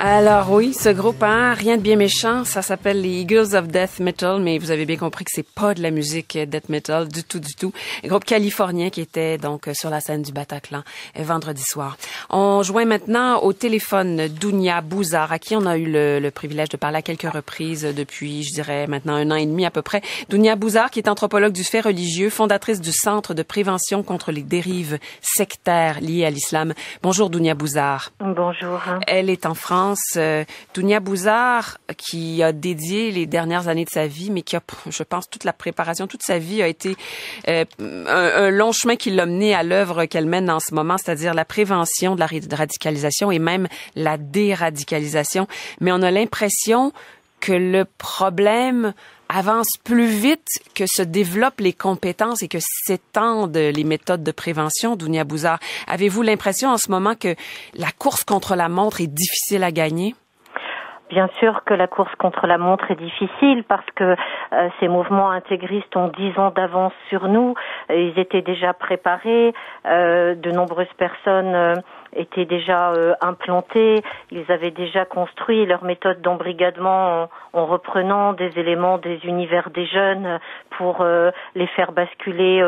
Alors oui, ce groupe, rien de bien méchant, ça s'appelle les Eagles of Death Metal, mais vous avez bien compris que c'est pas de la musique death metal du tout. Un groupe californien qui était donc sur la scène du Bataclan vendredi soir. On joint maintenant au téléphone Dounia Bouzar, à qui on a eu le privilège de parler à quelques reprises depuis, je dirais, maintenant 1 an et demi à peu près. Dounia Bouzar, qui est anthropologue du fait religieux, fondatrice du Centre de prévention contre les dérives sectaires liées à l'islam. Bonjour Dounia Bouzar. Bonjour. Elle est en France. Dounia Bouzar, qui a dédié les dernières années de sa vie, mais qui a, je pense, toute la préparation, toute sa vie a été un long chemin qui l'a mené à l'œuvre qu'elle mène en ce moment, c'est-à-dire la prévention de la radicalisation et même la déradicalisation. Mais on a l'impression que le problème avance plus vite que se développent les compétences et que s'étendent les méthodes de prévention, Dounia Bouzar. Avez-vous l'impression en ce moment que la course contre la montre est difficile à gagner? Bien sûr que la course contre la montre est difficile parce que ces mouvements intégristes ont 10 ans d'avance sur nous. Ils étaient déjà préparés. De nombreuses personnes étaient déjà implantées. Ils avaient déjà construit leur méthode d'embrigadement en reprenant des éléments des univers des jeunes pour les faire basculer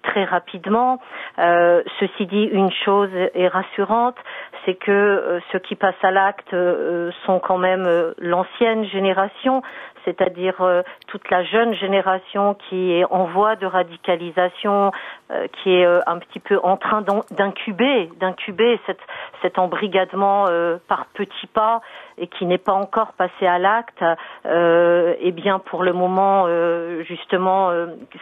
très rapidement. Ceci dit, une chose est rassurante, c'est que ceux qui passent à l'acte sont quand même l'ancienne génération, c'est-à-dire toute la jeune génération qui est en voie de radicalisation, qui est un petit peu en train d'incuber cet embrigadement par petits pas et qui n'est pas encore passé à l'acte. Eh bien, pour le moment, justement,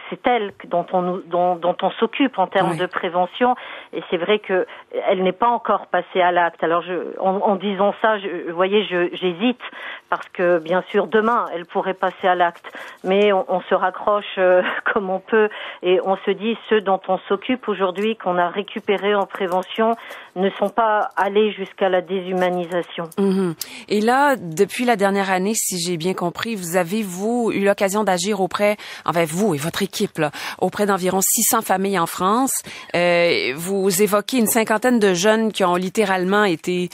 c'est elle dont on s'occupe en termes de prévention, et c'est vrai que elle n'est pas encore passée à l'acte. Alors, en disant ça, vous voyez, j'hésite parce que bien sûr demain elle pourrait passer à l'acte, mais on se raccroche comme on peut et on se dit ceux dont on s'occupe aujourd'hui, qu'on a récupérés en prévention, ne sont pas allés jusqu'à la déshumanisation. Et là, depuis la dernière année, si j'ai bien compris, vous avez eu l'occasion d'agir vous et votre équipe, auprès d'environ 600 familles en France. Vous évoquez une 50aine de jeunes qui ont littéralement été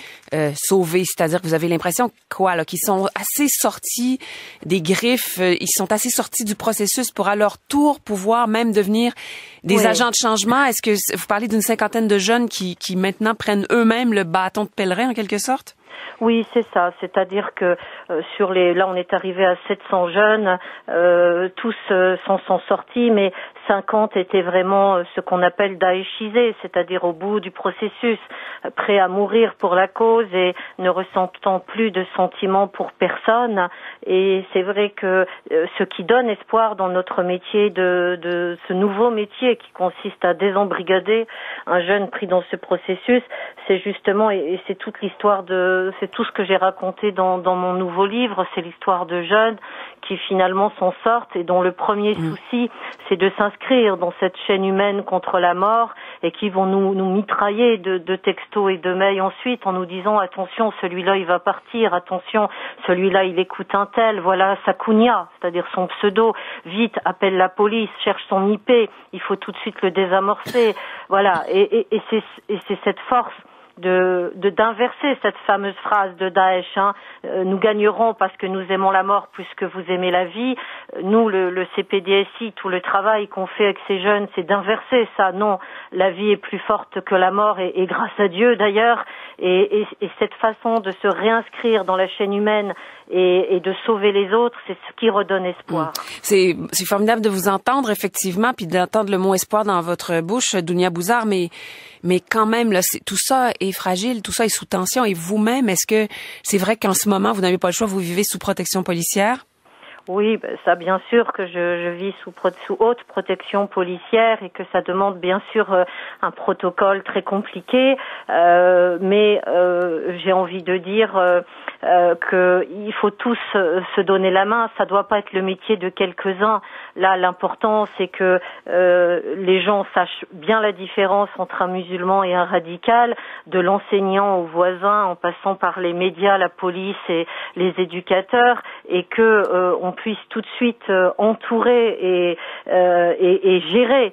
sauvés, c'est-à-dire que vous avez l'impression qu'ils sont assez sortis des griffes, ils sont assez sortis du processus pour à leur tour pouvoir même devenir des agents de changement. Est-ce que vous parlez d'une 50aine de jeunes qui maintenant prennent eux-mêmes le bâton de pèlerin en quelque sorte? Oui, c'est ça. C'est-à-dire que là, on est arrivé à 700 jeunes. Tous s'en sont sortis, mais 50 étaient vraiment ce qu'on appelle daéchisés, c'est-à-dire au bout du processus, prêts à mourir pour la cause et ne ressentant plus de sentiments pour personne. Et c'est vrai que ce qui donne espoir dans notre métier, de ce nouveau métier qui consiste à désembrigader un jeune pris dans ce processus, c'est justement, et c'est toute l'histoire c'est tout ce que j'ai raconté dans mon nouveau livre, c'est l'histoire de jeunes qui finalement s'en sortent et dont le premier souci, c'est de s'inscrire dans cette chaîne humaine contre la mort et qui vont nous mitrailler de textos et de mails ensuite en nous disant attention, celui-là il va partir, attention, celui-là il écoute un tel, voilà sa kunya, c'est-à-dire son pseudo, vite, appelle la police, cherche son IP, il faut tout de suite le désamorcer, voilà, et c'est cette force d'inverser cette fameuse phrase de Daesh, nous gagnerons parce que nous aimons la mort plus que vous aimez la vie. Nous, le CPDSI, tout le travail qu'on fait avec ces jeunes, c'est d'inverser ça. Non, la vie est plus forte que la mort et grâce à Dieu d'ailleurs. Et cette façon de se réinscrire dans la chaîne humaine et de sauver les autres, c'est ce qui redonne espoir. C'est formidable de vous entendre effectivement, puis d'entendre le mot espoir dans votre bouche, Dounia Bouzar, mais quand même là, tout ça est fragile, tout ça est sous tension. Et vous-même, est-ce que c'est vrai qu'en ce moment vous n'avez pas le choix, vous vivez sous protection policière? Oui, ça bien sûr que je vis sous haute protection policière et que ça demande bien sûr un protocole très compliqué, mais j'ai envie de dire que il faut tous se donner la main. Ça doit pas être le métier de quelques-uns. Là, l'important c'est que les gens sachent bien la différence entre un musulman et un radical, de l'enseignant au voisin, en passant par les médias, la police et les éducateurs, et que on puisse tout de suite entourer et gérer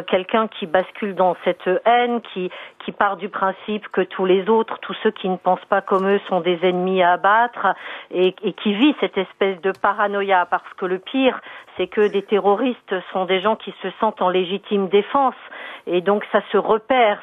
quelqu'un qui bascule dans cette haine, qui part du principe que tous les autres, tous ceux qui ne pensent pas comme eux sont des ennemis à abattre et qui vit cette espèce de paranoïa, parce que le pire, c'est que des terroristes sont des gens qui se sentent en légitime défense, et donc ça se repère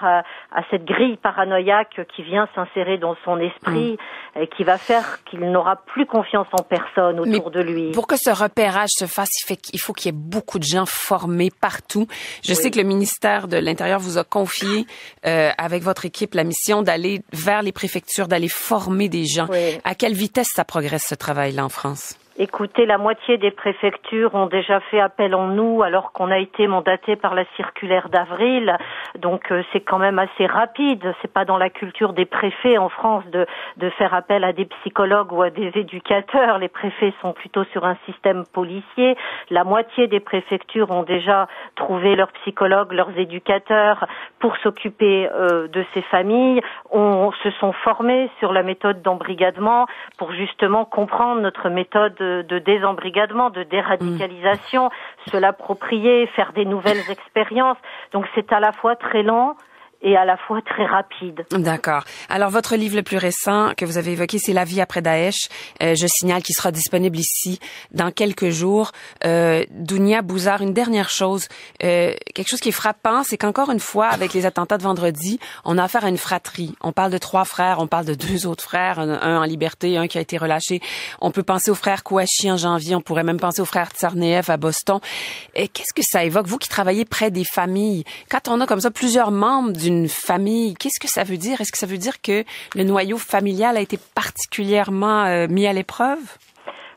à cette grille paranoïaque qui vient s'insérer dans son esprit et qui va faire qu'il n'aura plus confiance en personne autour de lui. Pour que ce repérage se fasse, il faut qu'il y ait beaucoup de gens formés partout. Je sais que le ministère de l'Intérieur vous a confié avec votre équipe la mission d'aller vers les préfectures, d'aller former des gens. Oui. À quelle vitesse ça progresse ce travail-là en France? Écoutez, la moitié des préfectures ont déjà fait appel en nous alors qu'on a été mandaté par la circulaire d'avril. Donc c'est quand même assez rapide. C'est pas dans la culture des préfets en France de faire appel à des psychologues ou à des éducateurs. Les préfets sont plutôt sur un système policier. La moitié des préfectures ont déjà trouvé leurs psychologues, leurs éducateurs pour s'occuper de ces familles. Se sont formés sur la méthode d'embrigadement pour justement comprendre notre méthode de désembrigadement, de déradicalisation, se l'approprier, faire des nouvelles expériences. Donc c'est à la fois très lent et à la fois très rapide. D'accord. Alors, votre livre le plus récent que vous avez évoqué, c'est La vie après Daesh. Je signale qu'il sera disponible ici dans quelques jours. Dounia Bouzar, une dernière chose. Quelque chose qui est frappant, c'est qu'encore une fois, avec les attentats de vendredi, on a affaire à une fratrie. On parle de 3 frères, on parle de 2 autres frères, un en liberté, un qui a été relâché. On peut penser au frère Kouachi en janvier, on pourrait même penser au frère Tsarnaev à Boston. Qu'est-ce que ça évoque? Vous qui travaillez près des familles, quand on a comme ça plusieurs membres d'une famille, qu'est-ce que ça veut dire? Est-ce que ça veut dire que le noyau familial a été particulièrement mis à l'épreuve?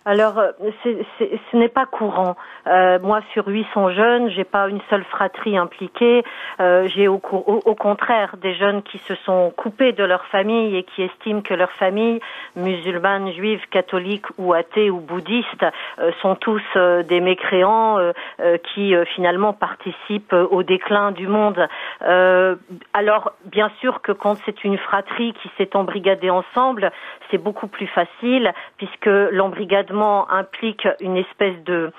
Alors, ce n'est pas courant. Moi, sur 800 jeunes, j'ai pas une seule fratrie impliquée. J'ai au contraire des jeunes qui se sont coupés de leur famille et qui estiment que leur famille, musulmane, juive, catholique ou athée ou bouddhiste, sont tous des mécréants qui finalement participent au déclin du monde. Alors, bien sûr que quand c'est une fratrie qui s'est embrigadée ensemble, c'est beaucoup plus facile puisque l'embrigadement implique une espèce de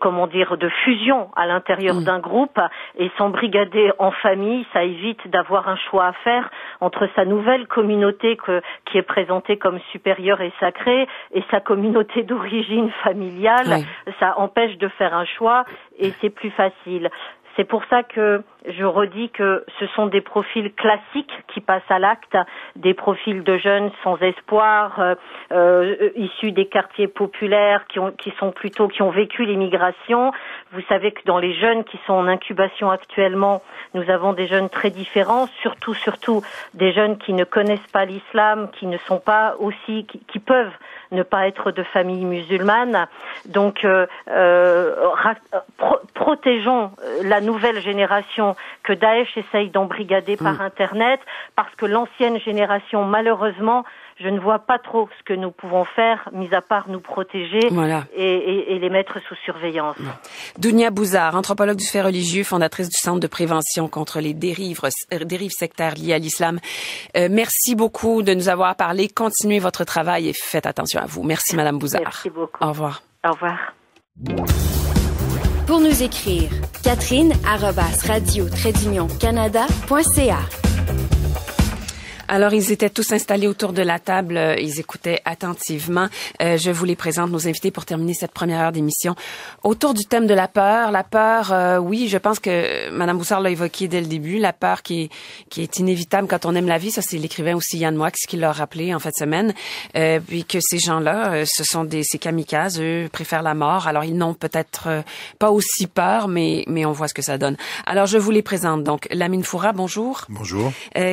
de fusion à l'intérieur d'un groupe, et s'embrigader en famille, ça évite d'avoir un choix à faire entre sa nouvelle communauté qui est présentée comme supérieure et sacrée et sa communauté d'origine familiale. Oui. Ça empêche de faire un choix et c'est plus facile. C'est pour ça que je redis que ce sont des profils classiques qui passent à l'acte, des profils de jeunes sans espoir, issus des quartiers populaires, qui ont vécu l'immigration. Vous savez que dans les jeunes qui sont en incubation actuellement, nous avons des jeunes très différents, surtout des jeunes qui ne connaissent pas l'islam, qui ne sont pas aussi, qui peuvent ne pas être de famille musulmane. Donc, protégeons la nouvelle génération que Daesh essaye d'embrigader par Internet, parce que l'ancienne génération, malheureusement, je ne vois pas trop ce que nous pouvons faire, mis à part nous protéger et les mettre sous surveillance. Dounia Bouzar, anthropologue du fait religieux, fondatrice du Centre de prévention contre les dérives sectaires liées à l'islam. Merci beaucoup de nous avoir parlé. Continuez votre travail et faites attention à vous. Merci, Madame Bouzar. Merci beaucoup. Au revoir. Au revoir. Pour nous écrire, Catherine@radio-canada.ca. Alors, ils étaient tous installés autour de la table. Ils écoutaient attentivement. Je vous les présente, nos invités, pour terminer cette première heure d'émission. Autour du thème de la peur. La peur, oui, je pense que Mme Bouzar l'a évoqué dès le début. La peur qui est inévitable quand on aime la vie. Ça, c'est l'écrivain aussi Yann Moix qui l'a rappelé en fin de semaine. Puis que ces gens-là, ces kamikazes, eux, préfèrent la mort. Alors, ils n'ont peut-être pas aussi peur, mais on voit ce que ça donne. Alors, je vous les présente. Donc, Lamine Foura, bonjour. Bonjour.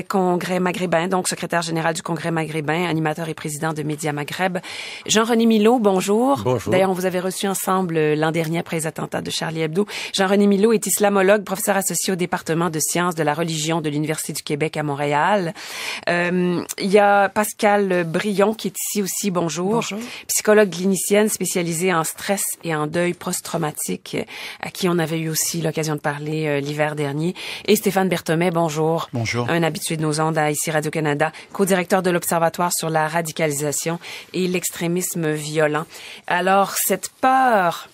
Congrès maghrébin, donc secrétaire général du Congrès maghrébin, animateur et président de Média Maghreb. Jean-René Milot, bonjour. Bonjour. D'ailleurs, on vous avait reçu ensemble l'an dernier après les attentats de Charlie Hebdo. Jean-René Milot est islamologue, professeur associé au département de sciences de la religion de l'Université du Québec à Montréal. Il y a Pascale Brion qui est ici aussi, bonjour. Bonjour. Psychologue clinicienne spécialisée en stress et en deuil post-traumatique, à qui on avait eu aussi l'occasion de parler l'hiver dernier. Et Stéphane Berthomet, bonjour. Bonjour. Un habitué de nos ondes à ici Radio Radio-Canada, co-directeur de l'Observatoire sur la radicalisation et l'extrémisme violent. Alors, cette peur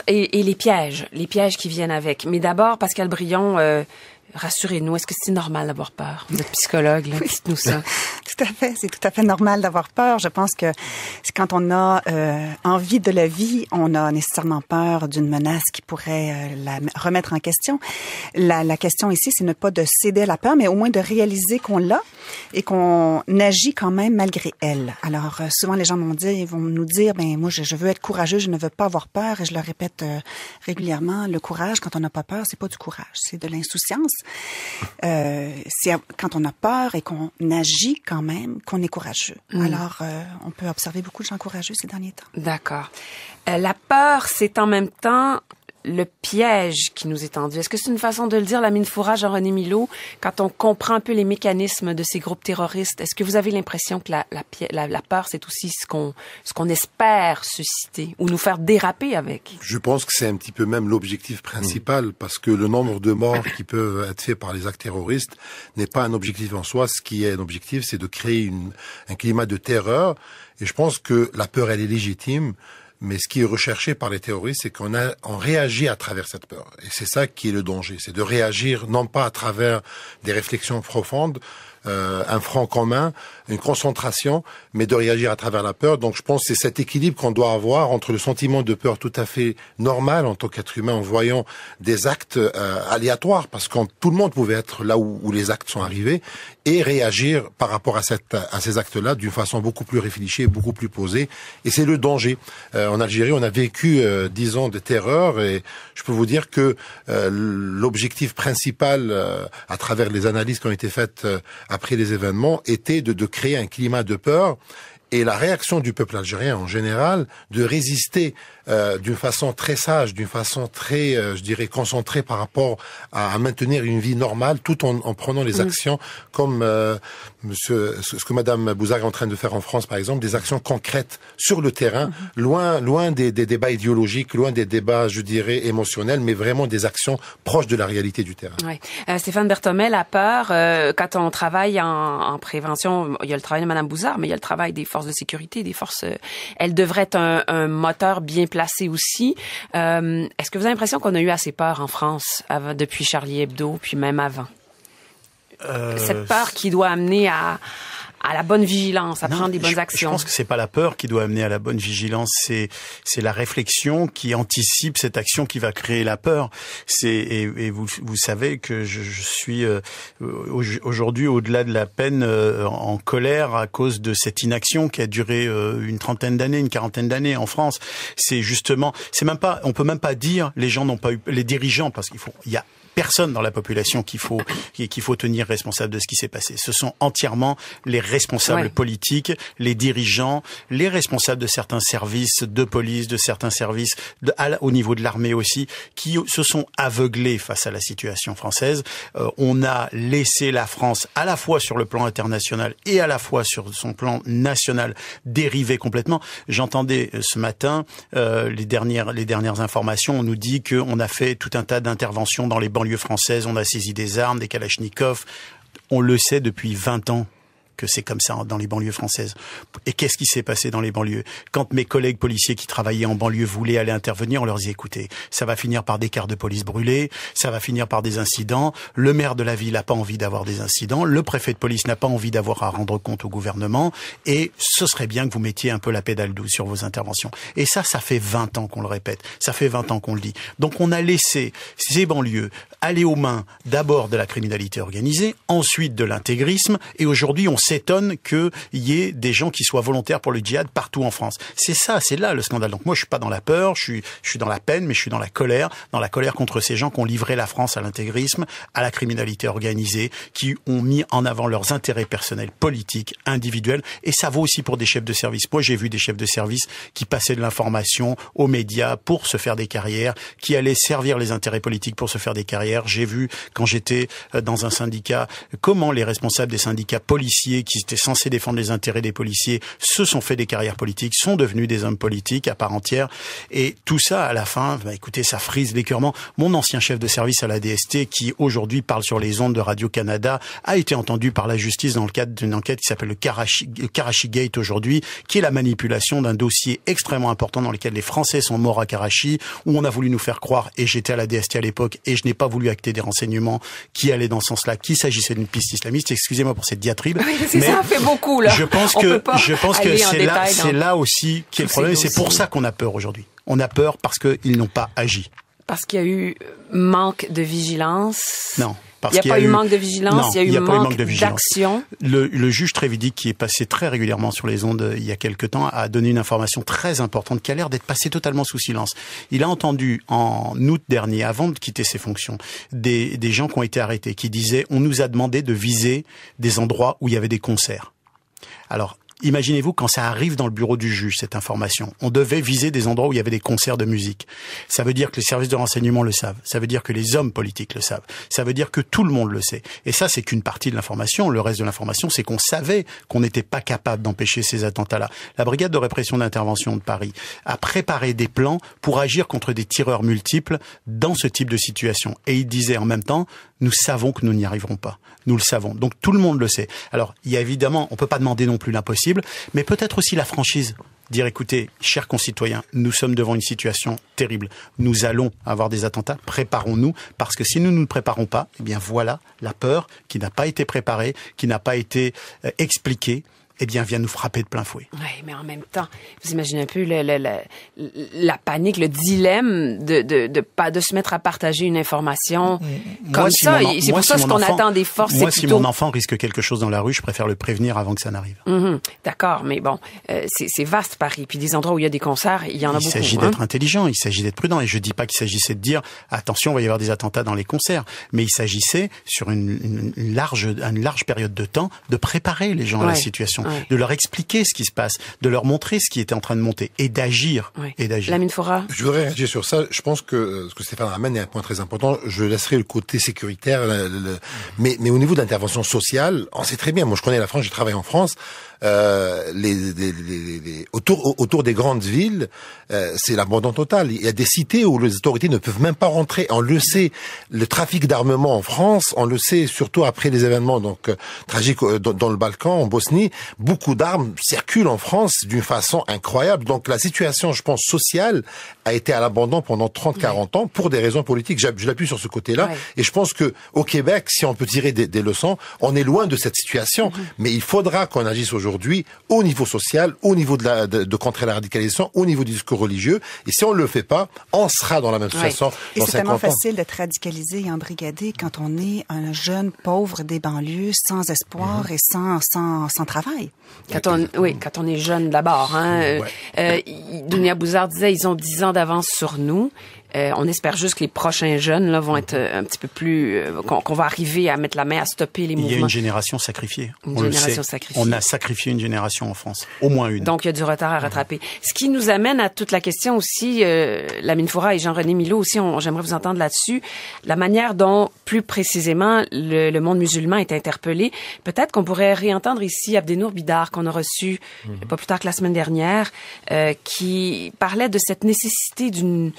et les pièges qui viennent avec. Mais d'abord, Pascal Brion, rassurez-nous, est-ce que c'est normal d'avoir peur? Vous êtes psychologue, là, dites-nous ça. Tout à fait, c'est tout à fait normal d'avoir peur. Je pense que quand on a envie de la vie, on a nécessairement peur d'une menace qui pourrait la remettre en question. La question ici, c'est ne pas de céder à la peur, mais au moins de réaliser qu'on l'a et qu'on agit quand même malgré elle. Alors, souvent les gens vont nous dire, moi je veux être courageux, je ne veux pas avoir peur, et je leur répète régulièrement, le courage, quand on n'a pas peur, c'est pas du courage, c'est de l'insouciance. C'est quand on a peur et qu'on agit quand même qu'on est courageux. Alors, on peut observer beaucoup de gens courageux ces derniers temps. D'accord. La peur, c'est en même temps le piège qui nous est tendu. Est-ce que c'est une façon de le dire, la mine fourrage en René Milot, quand on comprend un peu les mécanismes de ces groupes terroristes? Est-ce que vous avez l'impression que la peur, c'est aussi ce qu'on espère susciter ou nous faire déraper avec? Je pense que c'est un petit peu même l'objectif principal, parce que le nombre de morts qui peuvent être faits par les actes terroristes n'est pas un objectif en soi. Ce qui est un objectif, c'est de créer un climat de terreur. Et je pense que la peur, elle est légitime. Mais ce qui est recherché par les terroristes, c'est qu'on réagit à travers cette peur. Et c'est ça qui est le danger. C'est de réagir non pas à travers des réflexions profondes, un front commun, une concentration, mais de réagir à travers la peur. Donc je pense que c'est cet équilibre qu'on doit avoir entre le sentiment de peur tout à fait normal en tant qu'être humain en voyant des actes aléatoires, parce que tout le monde pouvait être là où les actes sont arrivés, et réagir par rapport à ces actes-là d'une façon beaucoup plus réfléchie, beaucoup plus posée. Et c'est le danger. En Algérie, on a vécu 10 ans de terreur, et je peux vous dire que l'objectif principal, à travers les analyses qui ont été faites après les événements, était de créer un climat de peur, et la réaction du peuple algérien en général, de résister d'une façon très sage, d'une façon très, concentrée par rapport à maintenir une vie normale, tout en prenant les actions comme ce que Madame Bouzard est en train de faire en France, par exemple, des actions concrètes sur le terrain, loin des débats idéologiques, loin des débats, émotionnels, mais vraiment des actions proches de la réalité du terrain. Oui. Stéphane Berthommet, la peur, quand on travaille en prévention, il y a le travail de Madame Bouzard, mais il y a le travail des forces de sécurité, des forces. Elle devrait être un moteur bien placé aussi. Est-ce que vous avez l'impression qu'on a eu assez peur en France depuis Charlie Hebdo, puis même avant? Cette peur qui doit amener à la bonne vigilance, à prendre des bonnes actions. Je pense que c'est pas la peur qui doit amener à la bonne vigilance, c'est la réflexion qui anticipe cette action qui va créer la peur. Et vous savez que je suis aujourd'hui au-delà de la peine en colère à cause de cette inaction qui a duré une quarantaine d'années en France. C'est justement, on peut même pas dire les gens n'ont pas eu, les dirigeants, parce il y a personne dans la population qu'il faut tenir responsable de ce qui s'est passé. Ce sont entièrement les responsables politiques, les dirigeants, les responsables de certains services de police, de certains services au niveau de l'armée aussi, qui se sont aveuglés face à la situation française. On a laissé la France, à la fois sur le plan international et à la fois sur son plan national, dériver complètement. J'entendais ce matin les dernières informations. On nous dit qu'on a fait tout un tas d'interventions dans les banlieues françaises, on a saisi des armes, des kalachnikovs. On le sait depuis 20 ans que c'est comme ça dans les banlieues françaises. Et qu'est-ce qui s'est passé dans les banlieues? Quand mes collègues policiers qui travaillaient en banlieue voulaient aller intervenir, on leur disait, écoutez, ça va finir par des cars de police brûlés, ça va finir par des incidents, le maire de la ville n'a pas envie d'avoir des incidents, le préfet de police n'a pas envie d'avoir à rendre compte au gouvernement, et ce serait bien que vous mettiez un peu la pédale douce sur vos interventions. Et ça fait 20 ans qu'on le répète, ça fait 20 ans qu'on le dit. Donc on a laissé ces banlieues aller aux mains d'abord de la criminalité organisée, ensuite de l'intégrisme, et aujourd'hui on s'étonne qu'il y ait des gens qui soient volontaires pour le djihad partout en France. C'est là le scandale. Donc moi je suis pas dans la peur, je suis dans la peine, mais je suis dans la colère contre ces gens qui ont livré la France à l'intégrisme, à la criminalité organisée, qui ont mis en avant leurs intérêts personnels, politiques, individuels, et ça vaut aussi pour des chefs de service. Moi j'ai vu des chefs de service qui passaient de l'information aux médias pour se faire des carrières, qui allaient servir les intérêts politiques pour se faire des carrières. J'ai vu quand j'étais dans un syndicat comment les responsables des syndicats policiers policiers qui étaient censés défendre les intérêts des policiers se sont fait des carrières politiques, sont devenus des hommes politiques à part entière. Et tout ça, à la fin, écoutez, ça frise l'écœurement. Mon ancien chef de service à la DST, qui aujourd'hui parle sur les ondes de Radio-Canada, a été entendu par la justice dans le cadre d'une enquête qui s'appelle le Karachi Gate aujourd'hui, qui est la manipulation d'un dossier extrêmement important dans lequel les Français sont morts à Karachi, où on a voulu nous faire croire, et j'étais à la DST à l'époque, et je n'ai pas voulu acter des renseignements qui allaient dans ce sens-là, qu'il s'agissait d'une piste islamiste. Excusez-moi pour cette diatribe. Oui, mais ça fait beaucoup, là. Je pense que c'est là aussi qui est le problème. C'est pour ça qu'on a peur aujourd'hui. On a peur parce qu'ils n'ont pas agi. Parce qu'il y a eu manque de vigilance. Non. Il n'y a pas eu manque de vigilance, il y a eu manque d'action. Le juge Trévidic, qui est passé très régulièrement sur les ondes il y a quelque temps, a donné une information très importante qui a l'air d'être passée totalement sous silence. Il a entendu en août dernier, avant de quitter ses fonctions, des gens qui ont été arrêtés, qui disaient « on nous a demandé de viser des endroits où il y avait des concerts ». Alors, imaginez-vous quand ça arrive dans le bureau du juge, cette information. On devait viser des endroits où il y avait des concerts de musique. Ça veut dire que les services de renseignement le savent. Ça veut dire que les hommes politiques le savent. Ça veut dire que tout le monde le sait. Et ça, c'est qu'une partie de l'information. Le reste de l'information, c'est qu'on savait qu'on n'était pas capable d'empêcher ces attentats-là. La brigade de répression d'intervention de Paris a préparé des plans pour agir contre des tireurs multiples dans ce type de situation. Et il disait en même temps, nous savons que nous n'y arriverons pas. Nous le savons. Donc tout le monde le sait. Alors, il y a évidemment, on peut pas demander non plus l'impossible, mais peut-être aussi la franchise. Dire, écoutez, chers concitoyens, nous sommes devant une situation terrible. Nous allons avoir des attentats. Préparons-nous, parce que si nous ne nous préparons pas, eh bien voilà, la peur qui n'a pas été préparée, qui n'a pas été expliquée, eh bien, vient nous frapper de plein fouet. Oui, mais en même temps, vous imaginez un peu la panique, le dilemme de se mettre à partager une information comme ça. C'est pour ça ce qu'on attend des forces. Moi, si mon enfant risque quelque chose dans la rue, je préfère le prévenir avant que ça n'arrive. D'accord, mais bon, c'est vaste Paris. Puis des endroits où il y a des concerts, il y en a beaucoup. Il s'agit d'être intelligent, il s'agit d'être prudent. Et je dis pas qu'il s'agissait de dire attention, il va y avoir des attentats dans les concerts, mais il s'agissait sur une large période de temps de préparer les gens à la situation. De leur expliquer ce qui se passe, de leur montrer ce qui était en train de monter et d'agir. Lamine Foura. Je voudrais réagir sur ça. Je pense que ce que Stéphane ramène est un point très important. Je laisserai le côté sécuritaire, mais au niveau de l'intervention sociale, on sait très bien. Moi, je connais la France, je travaille en France. Autour des grandes villes, c'est l'abandon total. Il y a des cités où les autorités ne peuvent même pas rentrer. On le sait, le trafic d'armement en France, on le sait surtout après les événements tragiques dans le Balkan, en Bosnie. Beaucoup d'armes circulent en France d'une façon incroyable. Donc la situation, je pense, sociale a été à l'abandon pendant 30-40 ans pour des raisons politiques. Je l'appuie sur ce côté-là. Et je pense que au Québec, si on peut tirer des leçons, on est loin de cette situation. Mais il faudra qu'on agisse aujourd'hui au niveau social, au niveau de contrer la radicalisation, au niveau du discours religieux. Et si on le fait pas, on sera dans la même situation dans 50 ans. Et c'est tellement facile d'être radicalisé et embrigadé quand on est un jeune pauvre des banlieues, sans espoir et sans travail. Quand on est jeune d'abord. Dounia Bouzard disait, ils ont 10 ans d'avance sur nous. On espère juste que les prochains jeunes là vont être un petit peu plus qu'on va arriver à mettre la main à stopper les mouvements. Il y a une génération sacrifiée. On a sacrifié une génération en France, au moins une. Donc il y a du retard à rattraper. Ce qui nous amène à toute la question aussi, Lamine Foura et Jean-René Milot aussi, j'aimerais vous entendre là-dessus, la manière dont plus précisément le monde musulman est interpellé. Peut-être qu'on pourrait réentendre ici Abdenour Bidar qu'on a reçu pas plus tard que la semaine dernière, qui parlait de cette nécessité d'une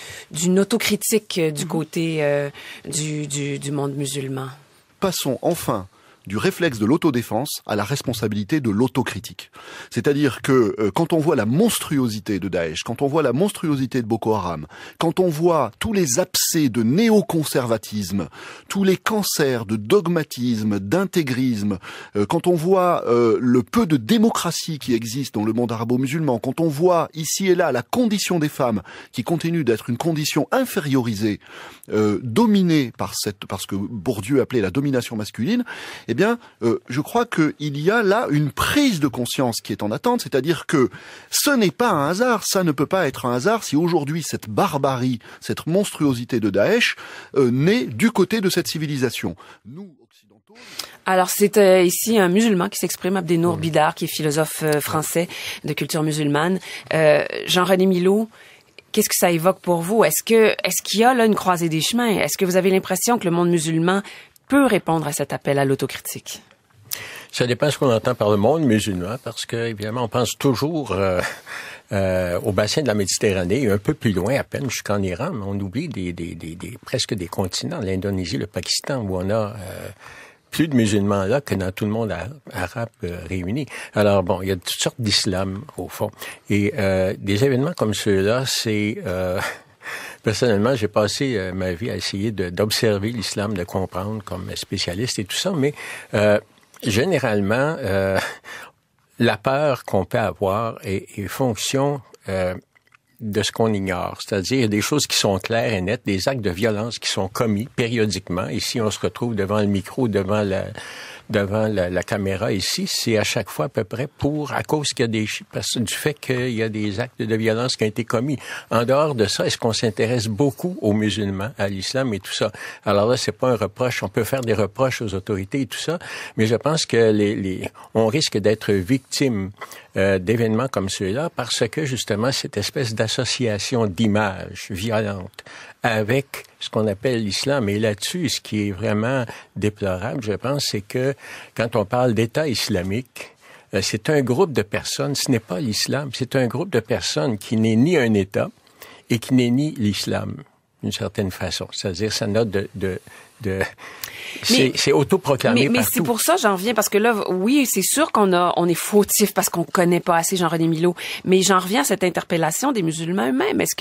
autocritique du côté du monde musulman. Passons enfin du réflexe de l'autodéfense à la responsabilité de l'autocritique. C'est-à-dire que quand on voit la monstruosité de Daesh, quand on voit la monstruosité de Boko Haram, quand on voit tous les abcès de néoconservatisme, tous les cancers de dogmatisme, d'intégrisme, quand on voit le peu de démocratie qui existe dans le monde arabo-musulman, quand on voit ici et là la condition des femmes qui continue d'être une condition infériorisée, dominée par ce que Bourdieu appelait la domination masculine, eh bien, je crois qu'il y a là une prise de conscience qui est en attente, c'est-à-dire que ce n'est pas un hasard, ça ne peut pas être un hasard si aujourd'hui cette barbarie, cette monstruosité de Daesh naît du côté de cette civilisation. Nous, occidentaux... Alors, c'est ici un musulman qui s'exprime, Abdenour Bidar, qui est philosophe français de culture musulmane. Jean-René Milot, qu'est-ce que ça évoque pour vous? Est-ce qu'il y a là une croisée des chemins? Est-ce que vous avez l'impression que le monde musulman peut répondre à cet appel à l'autocritique? Ça dépend ce qu'on entend par le monde musulman, parce que, évidemment, on pense toujours au bassin de la Méditerranée, et un peu plus loin à peine jusqu'en Iran, mais on oublie presque des continents, l'Indonésie, le Pakistan, où on a plus de musulmans là que dans tout le monde arabe réuni. Alors bon, il y a toutes sortes d'islam, au fond. Et des événements comme ceux-là, c'est... Personnellement, j'ai passé ma vie à essayer d'observer l'islam, de comprendre comme spécialiste et tout ça, mais généralement, la peur qu'on peut avoir est fonction de ce qu'on ignore. C'est-à-dire des choses qui sont claires et nettes, des actes de violence qui sont commis périodiquement. Ici, on se retrouve devant le micro, devant la caméra ici, c'est à chaque fois à peu près à cause qu'il y a du fait qu'il y a des actes de violence qui ont été commis. En dehors de ça, est-ce qu'on s'intéresse beaucoup aux musulmans, à l'islam et tout ça? Alors là, c'est pas un reproche. On peut faire des reproches aux autorités et tout ça, mais je pense que on risque d'être victime d'événements comme ceux-là parce que justement cette espèce d'association d'images violentes avec ce qu'on appelle l'islam. Et là-dessus, ce qui est vraiment déplorable, je pense, c'est que quand on parle d'État islamique, c'est un groupe de personnes, ce n'est pas l'islam, c'est un groupe de personnes qui n'est ni un État et qui n'est ni l'islam, d'une certaine façon. C'est-à-dire, ça n'a c'est autoproclamé mais partout. c'est pour ça j'en reviens parce que là oui c'est sûr on est fautif parce qu'on connaît pas assez Jean-René Milot, mais j'en reviens à cette interpellation des musulmans eux-mêmes. Est-ce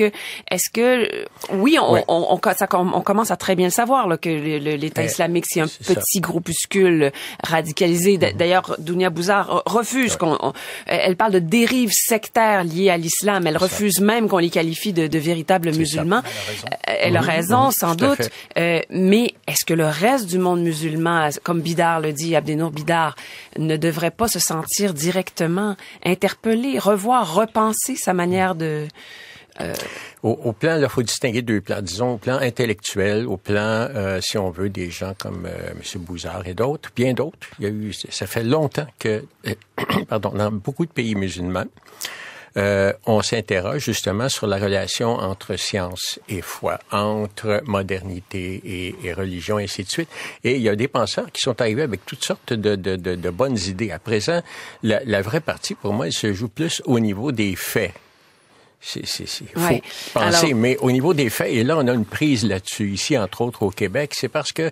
que oui on commence à très bien le savoir là, que l'État islamique c'est un petit groupuscule radicalisé. D'ailleurs Dounia Bouzar refuse elle parle de dérive sectaire liée à l'islam. Elle refuse même qu'on les qualifie de véritables musulmans. Elle a raison sans doute, mais est-ce que le reste du monde musulman, comme Bidar le dit, Abdenour Bidar, ne devrait pas se sentir directement interpellé, repenser sa manière de... Au plan, là, faut distinguer deux plans. Disons, au plan intellectuel, au plan, si on veut, des gens comme M. Bouzar et d'autres, bien d'autres. Ça fait longtemps que, dans beaucoup de pays musulmans, on s'interroge justement sur la relation entre science et foi, entre modernité et religion, et ainsi de suite. Et il y a des penseurs qui sont arrivés avec toutes sortes de bonnes idées. À présent, la vraie partie, pour moi, elle se joue plus au niveau des faits. Faut penser, mais au niveau des faits, et là, on a une prise là-dessus, ici, entre autres, au Québec, c'est parce que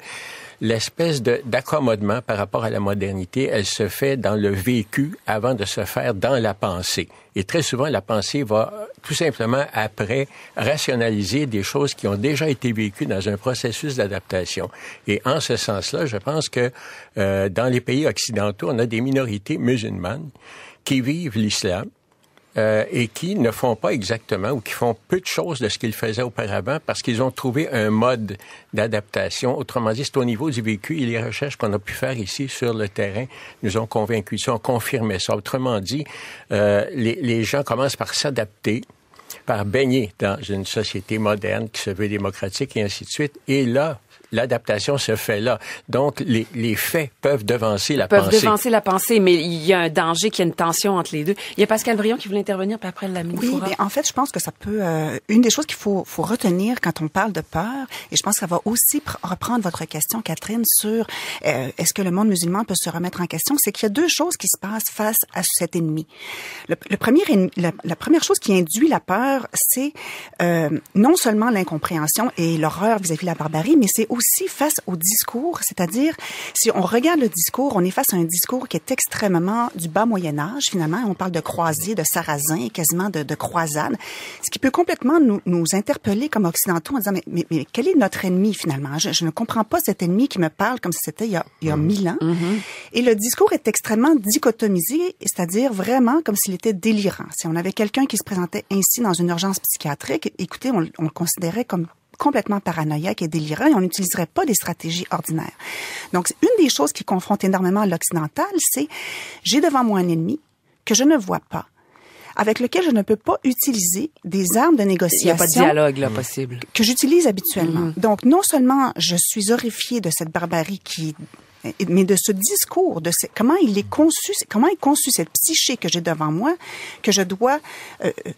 l'espèce d'accommodement par rapport à la modernité, elle se fait dans le vécu avant de se faire dans la pensée. Et très souvent, la pensée va tout simplement après rationaliser des choses qui ont déjà été vécues dans un processus d'adaptation. Et en ce sens-là, je pense que dans les pays occidentaux, on a des minorités musulmanes qui vivent l'islam, et qui ne font pas exactement ou qui font peu de choses de ce qu'ils faisaient auparavant parce qu'ils ont trouvé un mode d'adaptation. Autrement dit, c'est au niveau du vécu et les recherches qu'on a pu faire ici sur le terrain nous ont convaincus, ont confirmé ça. Autrement dit, les gens commencent par s'adapter, par baigner dans une société moderne qui se veut démocratique et ainsi de suite. Et là, l'adaptation se fait là. Donc, les faits peuvent devancer la pensée. Peuvent devancer la pensée, mais il y a un danger qu'il y ait une tension entre les deux. Il y a Pascal Brion qui voulait intervenir, puis après la Oui, mais en fait, je pense que ça peut... une des choses qu'il faut retenir quand on parle de peur, et je pense que ça va aussi reprendre votre question, Catherine, sur est-ce que le monde musulman peut se remettre en question, c'est qu'il y a deux choses qui se passent face à cet ennemi. La première chose qui induit la peur, c'est non seulement l'incompréhension et l'horreur vis-à-vis de la barbarie, mais c'est aussi face au discours, c'est-à-dire, si on regarde le discours, on est face à un discours qui est extrêmement du bas Moyen-Âge, finalement. On parle de croisés, de sarrasins, quasiment de croisades, ce qui peut complètement nous interpeller comme occidentaux en disant, mais quel est notre ennemi, finalement? Je ne comprends pas cet ennemi qui me parle comme si c'était il y a 1000 ans. Mm-hmm. Et le discours est extrêmement dichotomisé, c'est-à-dire vraiment comme s'il était délirant. Si on avait quelqu'un qui se présentait ainsi dans une urgence psychiatrique, écoutez, on le considérait comme complètement paranoïaque et délirant et on n'utiliserait pas des stratégies ordinaires. Donc, une des choses qui confronte énormément l'occidental, c'est j'ai devant moi un ennemi que je ne vois pas, avec lequel je ne peux pas utiliser des armes de négociation. Il n'y a pas de dialogue là possible. Que j'utilise habituellement. Mm-hmm. Donc, non seulement je suis horrifiée de cette barbarie mais de ce discours, comment est conçu cette psyché que j'ai devant moi, que je dois,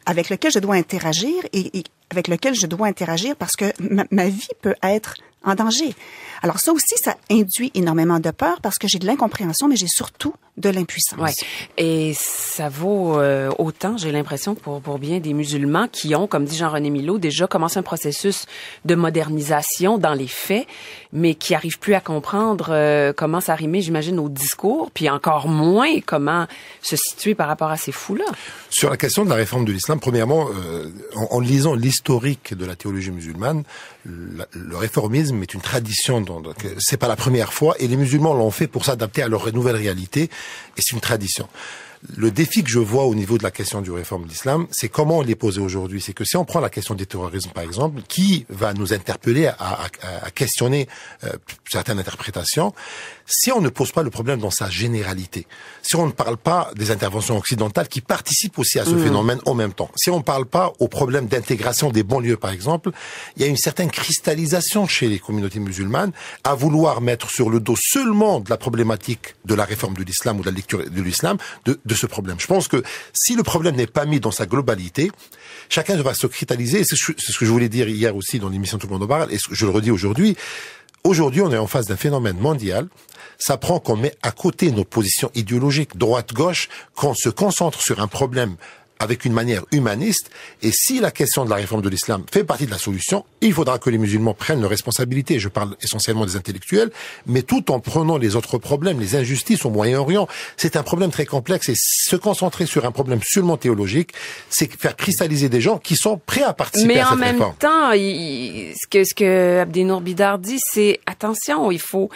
avec lequel je dois interagir et avec lequel je dois interagir parce que ma vie peut être en danger. Alors ça aussi, ça induit énormément de peur parce que j'ai de l'incompréhension, mais j'ai surtout de l'impuissance. Ouais. Et ça vaut autant, j'ai l'impression, pour bien des musulmans qui ont, comme dit Jean-René Milot, déjà commencé un processus de modernisation dans les faits, mais qui arrivent plus à comprendre comment s'arrimer, j'imagine, au discours, puis encore moins comment se situer par rapport à ces fous-là. Sur la question de la réforme de l'islam, premièrement, en lisant l'historique de la théologie musulmane, le réformisme est une tradition, donc c'est pas la première fois, et les musulmans l'ont fait pour s'adapter à leur nouvelle réalité, et c'est une tradition. Le défi que je vois au niveau de la question du réforme de l'islam, c'est comment on l'est posé aujourd'hui. C'est que si on prend la question du terrorisme, par exemple, qui va nous interpeller à questionner certaines interprétations, si on ne pose pas le problème dans sa généralité, si on ne parle pas des interventions occidentales qui participent aussi à ce phénomène en même temps, si on ne parle pas au problème d'intégration des banlieues, par exemple, il y a une certaine cristallisation chez les communautés musulmanes à vouloir mettre sur le dos seulement de la problématique de la réforme de l'islam ou de la lecture de l'islam, de ce problème. Je pense que si le problème n'est pas mis dans sa globalité, chacun va se cristalliser, et c'est ce que je voulais dire hier aussi dans l'émission Tout le monde en parle, et je le redis aujourd'hui. Aujourd'hui, on est en face d'un phénomène mondial. Ça prend qu'on met à côté nos positions idéologiques, droite-gauche, qu'on se concentre sur un problème avec une manière humaniste. Et si la question de la réforme de l'islam fait partie de la solution, il faudra que les musulmans prennent leurs responsabilités. Je parle essentiellement des intellectuels, mais tout en prenant les autres problèmes, les injustices au Moyen-Orient. C'est un problème très complexe et se concentrer sur un problème seulement théologique, c'est faire cristalliser des gens qui sont prêts à participer à cette réforme. Mais en même temps, ce que Abdenour Bidar dit, c'est attention, il faut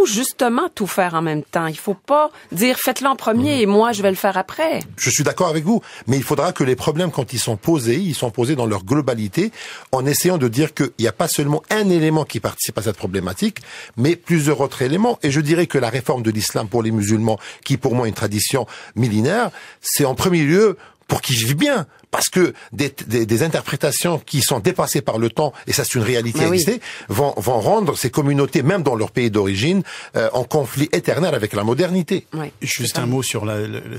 justement tout faire en même temps. Il faut pas dire faites-le en premier et moi je vais le faire après. Je suis d'accord avec vous, mais il faudra que les problèmes, quand ils sont posés dans leur globalité, en essayant de dire qu'il n'y a pas seulement un élément qui participe à cette problématique, mais plusieurs autres éléments. Et je dirais que la réforme de l'islam pour les musulmans, qui pour moi est une tradition millénaire, c'est en premier lieu pour qu'ils vivent bien. Parce que des interprétations qui sont dépassées par le temps, et ça c'est une réalité existée, vont rendre ces communautés, même dans leur pays d'origine, en conflit éternel avec la modernité. Oui. Juste un mot sur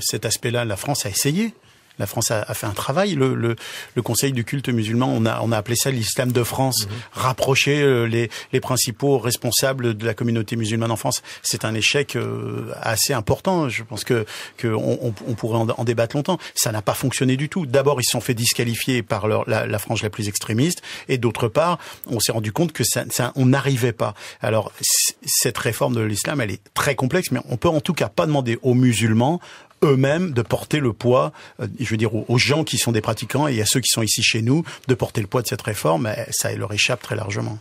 cet aspect-là. La France a essayé. La France a fait un travail. Le Conseil du culte musulman, on a appelé ça l'islam de France, rapprocher les principaux responsables de la communauté musulmane en France. C'est un échec assez important. Je pense que on pourrait en débattre longtemps. Ça n'a pas fonctionné du tout. D'abord, ils se sont fait disqualifier par la frange la plus extrémiste, et d'autre part, on s'est rendu compte que on n'arrivait pas. Alors, cette réforme de l'islam, elle est très complexe, mais on peut en tout cas pas demander aux musulmans eux-mêmes de porter le poids, je veux dire aux gens qui sont des pratiquants et à ceux qui sont ici chez nous, de porter le poids de cette réforme. Ça leur échappe très largement.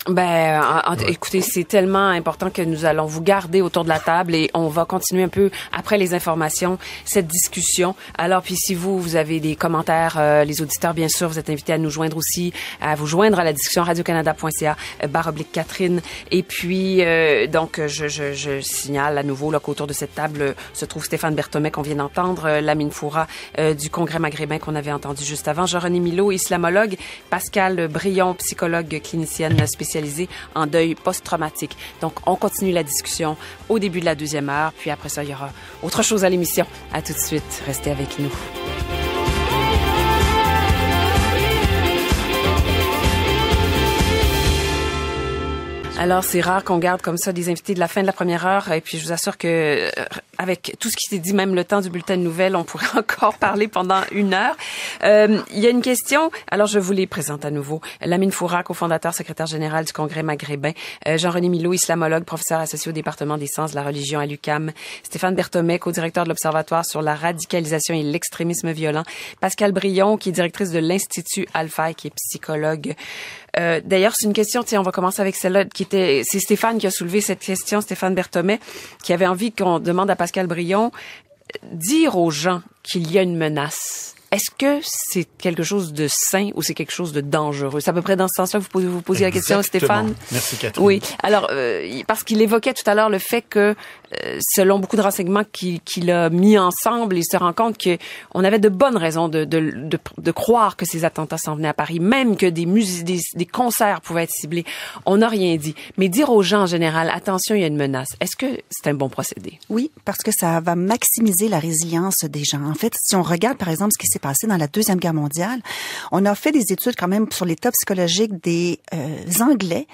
Écoutez, c'est tellement important que nous allons vous garder autour de la table et on va continuer un peu après les informations cette discussion. Alors puis si vous avez des commentaires, les auditeurs bien sûr, vous êtes invités à nous joindre aussi, à vous joindre à la discussion radiocanada.ca/Catherine. Et puis donc je signale à nouveau là qu'autour de cette table se trouve Stéphane Berthommet qu'on vient d'entendre, Lamine Foura du Congrès maghrébin qu'on avait entendu juste avant, Jean-René Milot, islamologue, Pascal Brion, psychologue clinicienne spécialisée en deuil post-traumatique. Donc, on continue la discussion au début de la deuxième heure, puis après ça, il y aura autre chose à l'émission. À tout de suite, restez avec nous. Alors, c'est rare qu'on garde comme ça des invités de la fin de la première heure. Et puis, je vous assure que avec tout ce qui s'est dit, même le temps du bulletin de nouvelles, on pourrait encore parler pendant 1 heure. Il y a une question. Alors, je vous les présente à nouveau. Lamine Foura, cofondateur, secrétaire général du Congrès maghrébin. Jean-René Milot, islamologue, professeur associé au département des sciences de la religion à l'UQAM. Stéphane Berthommet, co-directeur de l'Observatoire sur la radicalisation et l'extrémisme violent. Pascal Brion, qui est directrice de l'Institut Alpha, qui est psychologue. D'ailleurs, c'est une question, on va commencer avec celle-là, c'est Stéphane qui a soulevé cette question, Stéphane Berthommet, qui avait envie qu'on demande à Pascal Brion, dire aux gens qu'il y a une menace. Est-ce que c'est quelque chose de sain ou c'est quelque chose de dangereux? C'est à peu près dans ce sens-là que vous posiez la question, Stéphane? Merci, Catherine. Oui. Alors, parce qu'il évoquait tout à l'heure le fait que, selon beaucoup de renseignements qu'il a mis ensemble, il se rend compte que on avait de bonnes raisons de croire que ces attentats s'en venaient à Paris, même que des concerts pouvaient être ciblés. On n'a rien dit. Mais dire aux gens en général, attention, il y a une menace. Est-ce que c'est un bon procédé? Oui, parce que ça va maximiser la résilience des gens. En fait, si on regarde, par exemple, ce qui s'est s'est passé dans la Deuxième Guerre mondiale. On a fait des études quand même sur l'état psychologique des Anglais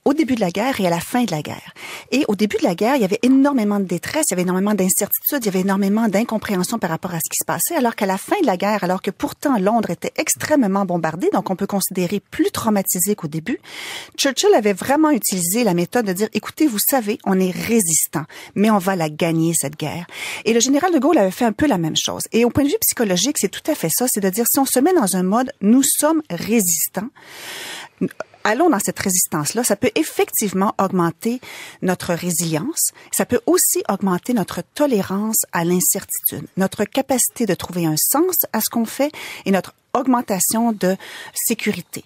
au début de la guerre et à la fin de la guerre. Et au début de la guerre, il y avait énormément de détresse, il y avait énormément d'incertitudes, il y avait énormément d'incompréhension par rapport à ce qui se passait, alors qu'à la fin de la guerre, alors que pourtant Londres était extrêmement bombardée, donc on peut considérer plus traumatisé qu'au début, Churchill avait vraiment utilisé la méthode de dire, écoutez, vous savez, on est résistant, mais on va la gagner, cette guerre. Et le général de Gaulle avait fait un peu la même chose. Et au point de vue psychologique, c'est tout à fait ça, c'est de dire, si on se met dans un mode, nous sommes résistants, allons dans cette résistance-là, ça peut effectivement augmenter notre résilience, ça peut aussi augmenter notre tolérance à l'incertitude, notre capacité de trouver un sens à ce qu'on fait et notre augmentation de sécurité.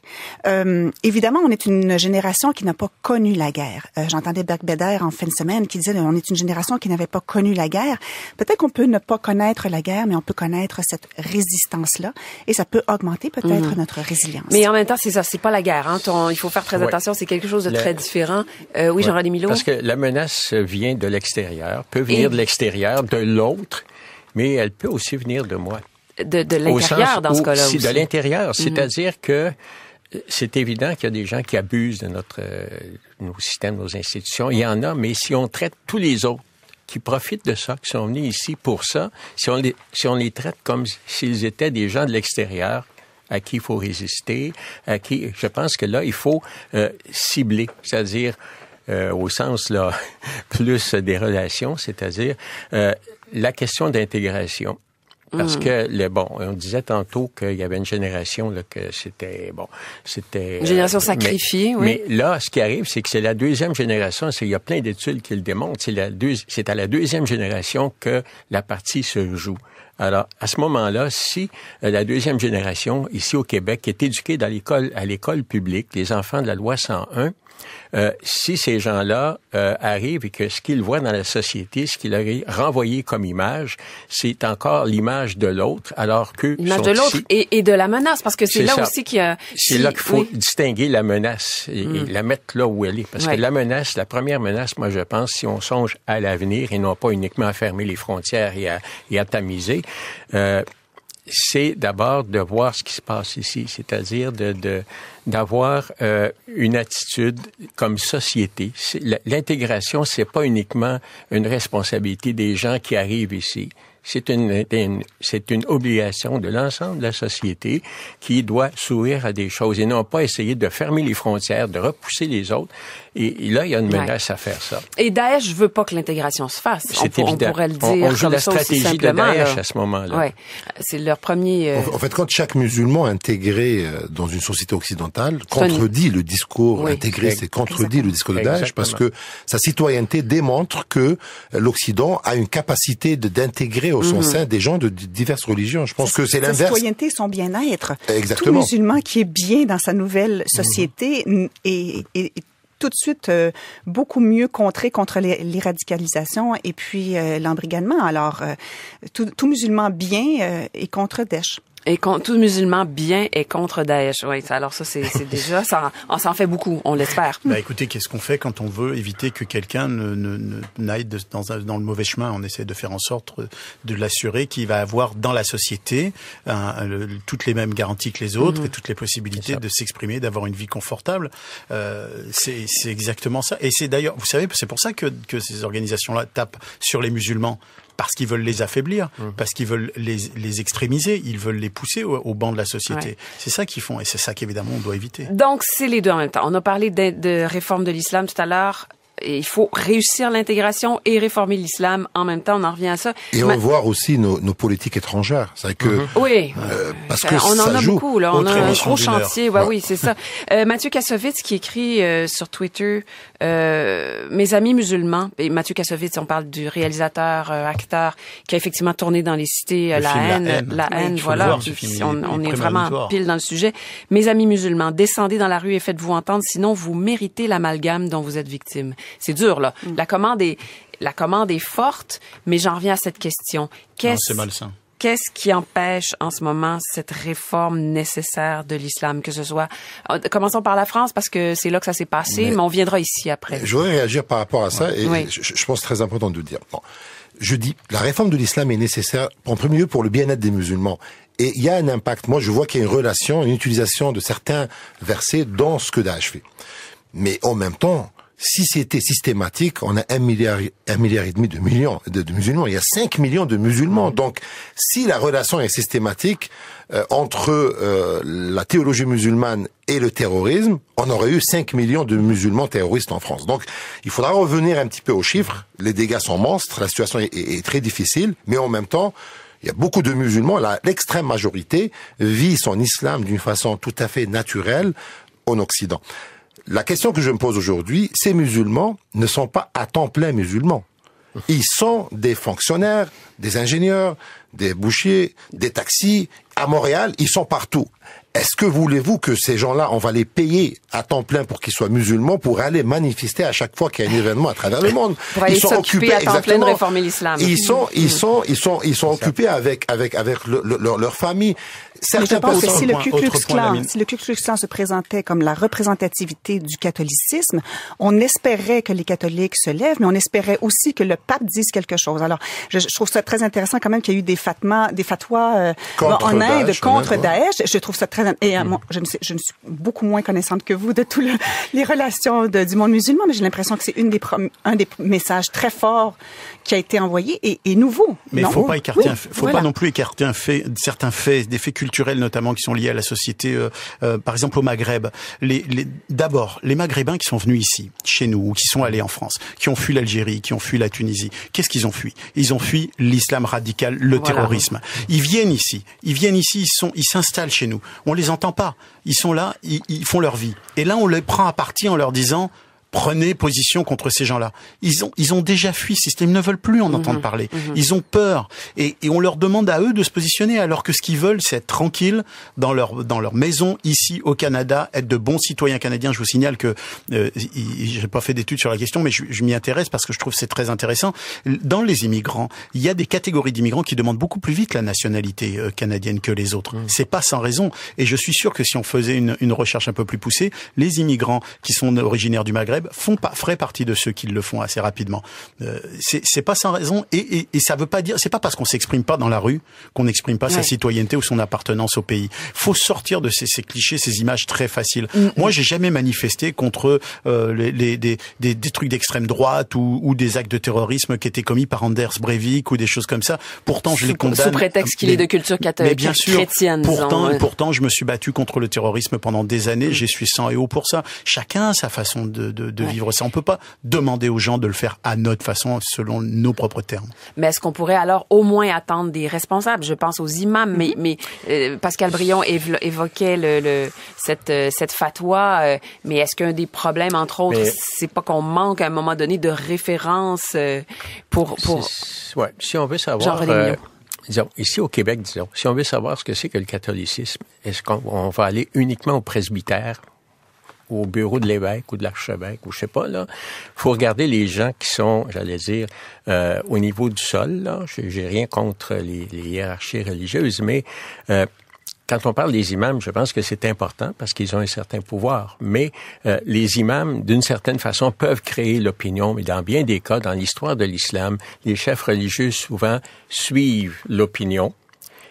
Évidemment, on est une génération qui n'a pas connu la guerre. J'entendais Black Beder en fin de semaine qui disait on est une génération qui n'avait pas connu la guerre. Peut-être qu'on peut ne pas connaître la guerre, mais on peut connaître cette résistance-là et ça peut augmenter peut-être notre résilience. Mais en même temps, c'est ça, c'est pas la guerre. Hein. Il faut faire très attention, c'est quelque chose de très différent. Oui, Jean-René Milot? Parce que la menace vient de l'extérieur, peut venir de l'extérieur, de l'autre, mais elle peut aussi venir de moi. De l'intérieur dans ce cas-là aussi. De l'intérieur, c'est-à-dire que c'est évident qu'il y a des gens qui abusent de nos systèmes, nos institutions. Il y en a, mais si on traite tous les autres qui profitent de ça, qui sont venus ici pour ça, si on les traite comme s'ils étaient des gens de l'extérieur, à qui il faut résister, à qui, je pense que là, il faut cibler, c'est-à-dire au sens là plus des relations, c'est-à-dire la question d'intégration. Parce que on disait tantôt qu'il y avait une génération là que c'était une génération sacrifiée, oui. Mais là, ce qui arrive, c'est que c'est la deuxième génération. Il y a plein d'études qui le démontrent. C'est à la deuxième génération que la partie se joue. Alors, à ce moment-là, si la deuxième génération ici au Québec est éduquée à l'école publique, les enfants de la loi 101. Si ces gens-là arrivent et que ce qu'ils voient dans la société, ce qu'ils leur est renvoyé comme image, c'est encore l'image de l'autre, alors que l'image de l'autre et de la menace, parce que c'est là aussi qu'il y a... C'est là qu'il faut distinguer la menace et la mettre là où elle est. Parce que la menace, la première menace, moi je pense, si on songe à l'avenir et non pas uniquement à fermer les frontières et à tamiser, c'est d'abord de voir ce qui se passe ici, c'est-à-dire d'avoir une attitude comme société. L'intégration, c'est pas uniquement une responsabilité des gens qui arrivent ici. C'est une obligation de l'ensemble de la société qui doit s'ouvrir à des choses et non pas essayer de fermer les frontières, de repousser les autres. Et là, il y a une menace à faire ça. Et Daesh veut pas que l'intégration se fasse. C'est évident. On pourrait le dire. On joue la stratégie de Daesh à ce moment-là. Ouais. C'est leur premier... En fait, quand chaque musulman intégré dans une société occidentale contredit le discours intégré, c'est contredit le discours de Daesh parce que sa citoyenneté démontre que l'Occident a une capacité d'intégrer au son sein des gens de diverses religions. Je pense que c'est l'inverse. Sa citoyenneté, son bien-être. Exactement. Tout musulman qui est bien dans sa nouvelle société est tout de suite beaucoup mieux contré contre les radicalisations et puis l'embrigadement. Alors, tout musulman bien est contre Daesh. Et tout musulman bien est contre Daesh. Oui, alors ça, c'est déjà, on s'en fait beaucoup, on l'espère. Écoutez, qu'est-ce qu'on fait quand on veut éviter que quelqu'un n'aille dans le mauvais chemin? On essaie de faire en sorte de l'assurer qu'il va avoir dans la société toutes les mêmes garanties que les autres et toutes les possibilités de s'exprimer, d'avoir une vie confortable. C'est exactement ça. Et c'est d'ailleurs, vous savez, c'est pour ça que ces organisations-là tapent sur les musulmans. Parce qu'ils veulent les affaiblir, parce qu'ils veulent les extrémiser, ils veulent les pousser au banc de la société. Ouais. C'est ça qu'ils font et c'est ça qu'évidemment on doit éviter. Donc c'est les deux en même temps. On a parlé de réforme de l'islam tout à l'heure. Et il faut réussir l'intégration et réformer l'islam en même temps. On en revient à ça. Et revoir aussi nos politiques étrangères. C'est que parce que on en a joue. Beaucoup là. On a un gros chantier. Oui, c'est ça. Mathieu Kassovitz qui écrit sur Twitter, mes amis musulmans. Et Mathieu Kassovitz, on parle du réalisateur, acteur qui a effectivement tourné dans les cités La haine. Voilà. On est vraiment pile dans le sujet. Mes amis musulmans, descendez dans la rue et faites-vous entendre, sinon vous méritez l'amalgame dont vous êtes victime. C'est dur, là. La commande est forte, mais j'en reviens à cette question. C'est malsain. Qu'est-ce qui empêche en ce moment cette réforme nécessaire de l'islam, que ce soit... Commençons par la France, parce que c'est là que ça s'est passé, mais on viendra ici après. Je voudrais réagir par rapport à ça, et je pense très important de le dire. Bon. je dis, la réforme de l'islam est nécessaire, en premier lieu, pour le bien-être des musulmans. Et il y a un impact. Moi, je vois qu'il y a une relation, une utilisation de certains versets dans ce que Daesh fait. Mais en même temps, si c'était systématique, on a 1,5 milliard de musulmans. Il y a 5 millions de musulmans. Donc, si la relation est systématique entre la théologie musulmane et le terrorisme, on aurait eu 5 millions de musulmans terroristes en France. Donc, il faudra revenir un petit peu aux chiffres. Les dégâts sont monstres, la situation est très difficile, mais en même temps, il y a beaucoup de musulmans, l'extrême majorité vit son islam d'une façon tout à fait naturelle en Occident. La question que je me pose aujourd'hui, ces musulmans ne sont pas à temps plein musulmans. Ils sont des fonctionnaires, des ingénieurs, des bouchers, des taxis. À Montréal, ils sont partout. Est-ce que voulez-vous que ces gens-là, on va les payer à temps plein pour qu'ils soient musulmans, pour aller manifester à chaque fois qu'il y a un événement à travers le monde? Pour aller s'occuper à temps plein de réformer l'islam. Ils sont occupés avec leur famille. Mais je pense que si le Ku Klux Klan se présentait comme la représentativité du catholicisme, on espérait que les catholiques se lèvent, mais on espérait aussi que le pape dise quelque chose. Alors, je trouve ça très intéressant quand même qu'il y a eu des fatwas en Inde contre Daesh. Je trouve ça très je ne suis beaucoup moins connaissante que vous de tous les relations du monde musulman, mais j'ai l'impression que c'est un des messages très forts qui a été envoyé et nouveau. Mais il faut pas écarter, pas non plus écarter certains faits, des faits culturels notamment qui sont liés à la société, par exemple au Maghreb. D'abord, les Maghrébins qui sont venus ici, chez nous, ou qui sont allés en France, qui ont fui l'Algérie, qui ont fui la Tunisie, qu'est-ce qu'ils ont fui? Ils ont fui l'islam radical, le terrorisme. Ils viennent ici, ils s'installent chez nous. On les entend pas. Ils sont là, ils font leur vie. Et là, on les prend à partie en leur disant: prenez position contre ces gens-là. Ils ont déjà fui ce système, ils ne veulent plus en entendre parler. Ils ont peur et on leur demande à eux de se positionner alors que ce qu'ils veulent, c'est être tranquilles dans leur maison ici au Canada, être de bons citoyens canadiens. Je vous signale que j'ai pas fait d'études sur la question, mais je m'y intéresse parce que je trouve que c'est très intéressant. Dans les immigrants, il y a des catégories d'immigrants qui demandent beaucoup plus vite la nationalité canadienne que les autres. C'est pas sans raison. Et je suis sûr que si on faisait une recherche un peu plus poussée, les immigrants qui sont originaires du Maghreb feraient partie de ceux qui le font assez rapidement. C'est pas sans raison et ça veut pas dire, c'est pas parce qu'on s'exprime pas dans la rue qu'on n'exprime pas sa citoyenneté ou son appartenance au pays. Faut sortir de ces clichés, ces images très faciles. Moi, j'ai jamais manifesté contre des trucs d'extrême droite ou des actes de terrorisme qui étaient commis par Anders Breivik ou des choses comme ça. Pourtant, je les condamne. Sous prétexte qu'il est de culture catholique, bien sûr, chrétienne. Pourtant, je me suis battu contre le terrorisme pendant des années. J'ai suis sang et eau pour ça. Chacun a sa façon de vivre ça. On peut pas demander aux gens de le faire à notre façon, selon nos propres termes. Mais est-ce qu'on pourrait alors au moins attendre des responsables? Je pense aux imams, mais Pascal Brion évoquait cette fatwa, mais est-ce qu'un des problèmes, entre autres, c'est pas qu'on manque à un moment donné de références pour ouais, si on veut savoir... disons, ici au Québec, si on veut savoir ce que c'est que le catholicisme, est-ce qu'on va aller uniquement au presbytère, au bureau de l'évêque ou de l'archevêque, ou je sais pas, là? Faut regarder les gens qui sont, j'allais dire, au niveau du sol, là. J'ai rien contre les hiérarchies religieuses, mais quand on parle des imams, je pense que c'est important parce qu'ils ont un certain pouvoir. Mais les imams, d'une certaine façon, peuvent créer l'opinion. Mais dans bien des cas, dans l'histoire de l'islam, les chefs religieux souvent suivent l'opinion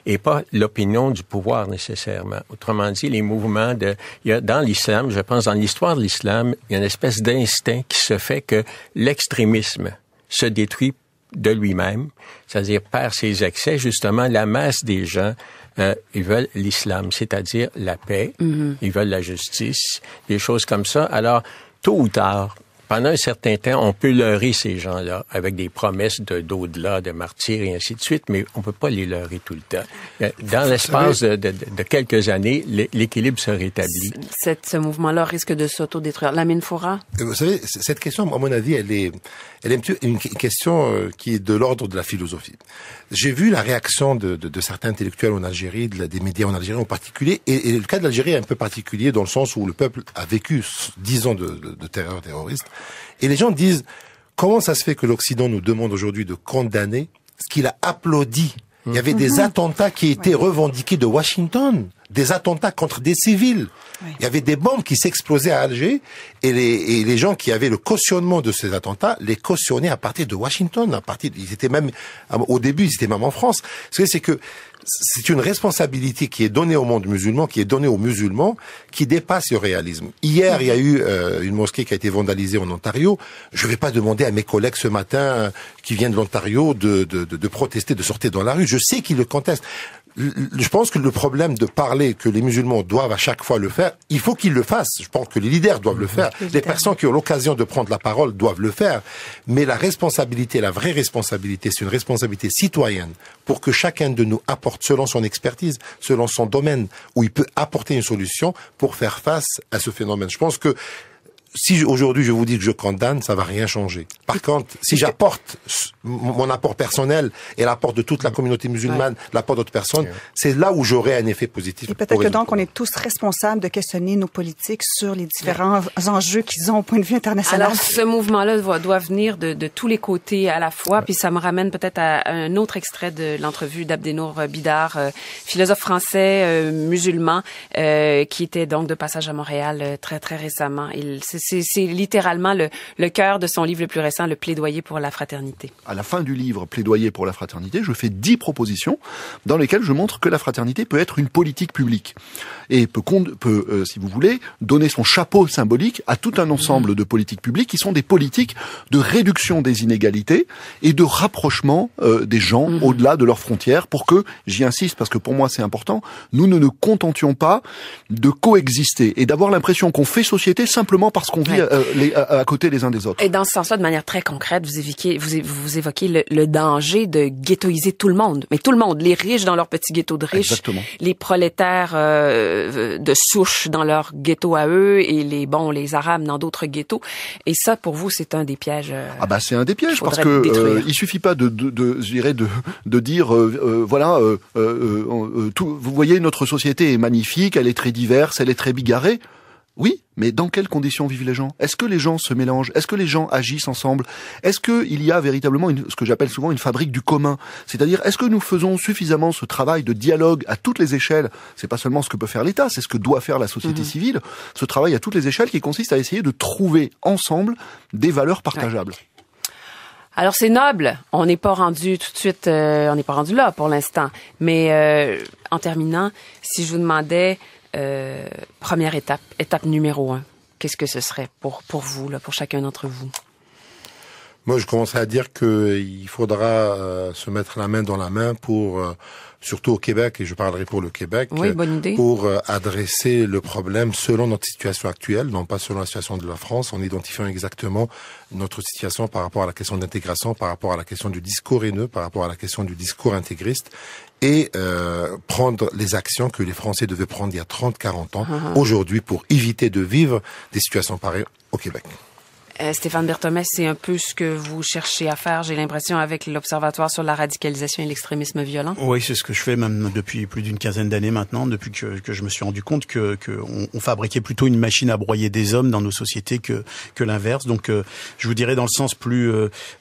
et pas l'opinion du pouvoir nécessairement. Autrement dit, les mouvements dans l'islam, je pense, dans l'histoire de l'islam, il y a une espèce d'instinct qui se fait que l'extrémisme se détruit de lui-même, c'est-à-dire par ses excès. Justement, la masse des gens, ils veulent l'islam, c'est-à-dire la paix, ils veulent la justice, des choses comme ça. Alors, tôt ou tard, pendant un certain temps, on peut leurrer ces gens-là avec des promesses d'au-delà, de martyrs et ainsi de suite, mais on peut pas les leurrer tout le temps. Dans l'espace de quelques années, l'équilibre se rétablit. Ce mouvement-là risque de s'autodétruire. Lamine Foura? Vous savez, cette question, à mon avis, elle est une question qui est de l'ordre de la philosophie. J'ai vu la réaction de certains intellectuels en Algérie, des médias en Algérie en particulier, et le cas de l'Algérie est un peu particulier dans le sens où le peuple a vécu 10 ans de terreur terroriste. Et les gens disent, comment ça se fait que l'Occident nous demande aujourd'hui de condamner ce qu'il a applaudi? Il y avait des attentats qui étaient revendiqués de Washington. des attentats contre des civils. Oui. Il y avait des bombes qui s'explosaient à Alger et les gens qui avaient le cautionnement de ces attentats les cautionnaient à partir de Washington, ils étaient même, au début, ils étaient même en France. C'est que c'est une responsabilité qui est donnée au monde musulman, qui est donnée aux musulmans, qui dépasse le réalisme. Hier, il y a eu une mosquée qui a été vandalisée en Ontario. Je ne vais pas demander à mes collègues ce matin qui viennent de l'Ontario de protester, de sortir dans la rue. Je sais qu'ils le contestent. Je pense que le problème de parler que les musulmans doivent à chaque fois le faire, il faut qu'ils le fassent. Je pense que les leaders doivent le faire. Les personnes qui ont l'occasion de prendre la parole doivent le faire. Mais la responsabilité, la vraie responsabilité, c'est une responsabilité citoyenne pour que chacun de nous apporte selon son expertise, selon son domaine, où il peut apporter une solution pour faire face à ce phénomène. Je pense que si aujourd'hui je vous dis que je condamne, ça va rien changer. Par contre, si j'apporte mon apport personnel et l'apport de toute la communauté musulmane, l'apport d'autres personnes, c'est là où j'aurai un effet positif. Et peut-être que donc on est tous responsables de questionner nos politiques sur les différents enjeux qu'ils ont au point de vue international. Alors ce mouvement-là doit venir de tous les côtés à la fois, puis ça me ramène peut-être à un autre extrait de l'entrevue d'Abdenour Bidar, philosophe français musulman, qui était donc de passage à Montréal très très récemment. C'est littéralement le cœur de son livre le plus récent, le plaidoyer pour la fraternité. À la fin du livre Plaidoyer pour la fraternité, je fais 10 propositions dans lesquelles je montre que la fraternité peut être une politique publique et peut si vous voulez, donner son chapeau symbolique à tout un ensemble de politiques publiques qui sont des politiques de réduction des inégalités et de rapprochement des gens au-delà de leurs frontières pour que, j'y insiste parce que pour moi c'est important, nous ne nous contentions pas de coexister et d'avoir l'impression qu'on fait société simplement parce qu'on vit à côté les uns des autres. Et dans ce sens-là, de manière très concrète, vous évoquez le danger de ghettoiser tout le monde. Mais tout le monde, les riches dans leur petit ghetto de riches, exactement, les prolétaires de souche dans leur ghetto à eux et les arabes dans d'autres ghettos. Et ça, pour vous, c'est un des pièges. C'est un des pièges parce que il suffit pas de dire vous voyez, notre société est magnifique, elle est très diverse, elle est très bigarrée. Oui, mais dans quelles conditions vivent les gens? Est-ce que les gens se mélangent? Est-ce que les gens agissent ensemble? Est-ce qu'il y a véritablement ce que j'appelle souvent une fabrique du commun? C'est-à-dire, est-ce que nous faisons suffisamment ce travail de dialogue à toutes les échelles? C'est pas seulement ce que peut faire l'État, c'est ce que doit faire la société civile. Ce travail à toutes les échelles qui consiste à essayer de trouver ensemble des valeurs partageables. Ouais. Alors c'est noble, on n'est pas rendu tout de suite, on n'est pas rendu là pour l'instant. Mais en terminant, si je vous demandais première étape numéro 1, qu'est-ce que ce serait pour vous, là, pour chacun d'entre vous? Moi, je commencerai à dire qu'il faudra se mettre la main dans la main pour, surtout au Québec, et je parlerai pour le Québec, bonne idée, pour adresser le problème selon notre situation actuelle, non pas selon la situation de la France, en identifiant exactement notre situation par rapport à la question d'intégration, par rapport à la question du discours haineux, par rapport à la question du discours intégriste, et prendre les actions que les Français devaient prendre il y a 30-40 ans, aujourd'hui, pour éviter de vivre des situations pareilles au Québec. Stéphane Berthomé, c'est un peu ce que vous cherchez à faire, j'ai l'impression, avec l'Observatoire sur la radicalisation et l'extrémisme violent. Oui, c'est ce que je fais même depuis plus d'une quinzaine d'années maintenant, depuis que je me suis rendu compte que on fabriquait plutôt une machine à broyer des hommes dans nos sociétés que l'inverse. Donc, je vous dirais dans le sens plus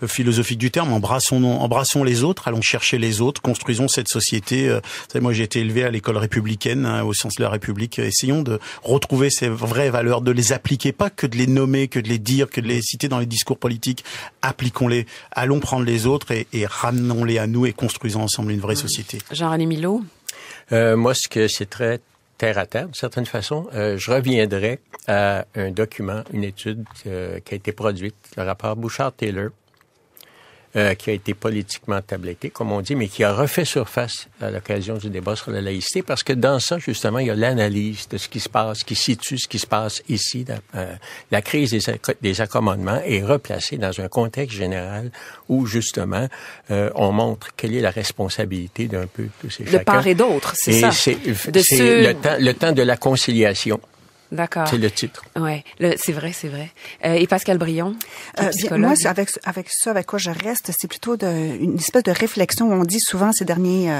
philosophique du terme, embrassons les autres, allons chercher les autres, construisons cette société. Vous savez, moi, j'ai été élevé à l'école républicaine, au sens de la République. Essayons de retrouver ces vraies valeurs, de les appliquer, pas que de les nommer, que de les dire, que de les citer dans les discours politiques. Appliquons-les, allons prendre les autres et ramenons-les à nous et construisons ensemble une vraie société. Jean-René Milot? Moi, c'est très terre à terre, d'une certaine façon. Je reviendrai à un document, une étude qui a été produite, le rapport Bouchard-Taylor, qui a été politiquement tabletté, comme on dit, mais qui a refait surface à l'occasion du débat sur la laïcité, parce que dans ça, justement, il y a l'analyse de ce qui se passe, qui situe ce qui se passe ici. La crise des accommodements est replacée dans un contexte général où, justement, on montre quelle est la responsabilité d'un peu de ces chacun. De part et d'autre, c'est ça. C'est le temps de la conciliation. D'accord. C'est le titre. Ouais, c'est vrai. Et Pascal Brion, psychologue. Moi, avec quoi je reste, c'est plutôt une espèce de réflexion où on dit souvent ces derniers